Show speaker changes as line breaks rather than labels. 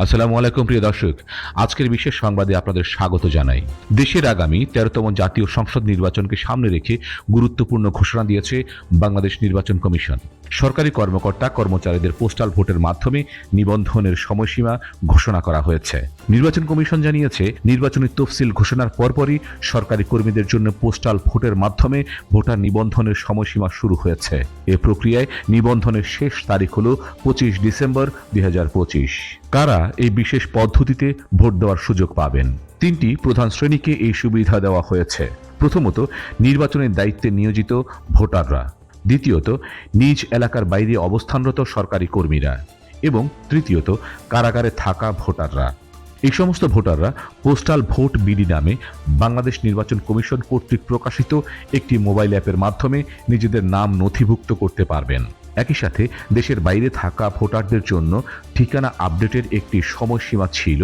আসসালামু আলাইকুম প্রিয় দর্শক, আজকের বিশেষ সংবাদে আপনাদের স্বাগত জানাই। দেশের আগামী 13তম জাতীয় সংসদ নির্বাচনকে সামনে রেখে গুরুত্বপূর্ণ ঘোষণা দিয়েছে বাংলাদেশ নির্বাচন কমিশন। সরকারি কর্মকর্তা কর্মচারীদের পোস্টাল ভোটের মাধ্যমে নিবন্ধনের সময়সীমা ঘোষণা করা হয়েছে। নির্বাচন কমিশন জানিয়েছে, নির্বাচনী তফসিল ঘোষণার পরপরই সরকারি কর্মীদের জন্য পোস্টাল ভোটের মাধ্যমে ভোটার নিবন্ধনের সময়সীমা শুরু হয়েছে। এ প্রক্রিয়ায় নিবন্ধনের শেষ তারিখ হল 25 ডিসেম্বর 2025। কারা এই বিশেষ পদ্ধতিতে ভোট দেওয়ার সুযোগ পাবেন? 3টি প্রধান শ্রেণীকে এই সুবিধা দেওয়া হয়েছে। প্রথমত, নির্বাচনের দায়িত্বে নিয়োজিত ভোটাররা। দ্বিতীয়ত, নিজ এলাকার বাইরে অবস্থানরত সরকারি কর্মীরা। এবং তৃতীয়ত, কারাগারে থাকা ভোটাররা। এই সমস্ত ভোটাররা পোস্টাল ভোট বিডি নামে বাংলাদেশ নির্বাচন কমিশন কর্তৃক প্রকাশিত একটি মোবাইল অ্যাপের মাধ্যমে নিজেদের নাম নথিভুক্ত করতে পারবেন। একই সাথে দেশের বাইরে থাকা ভোটারদের জন্য ঠিকানা আপডেটের একটি সময়সীমা ছিল,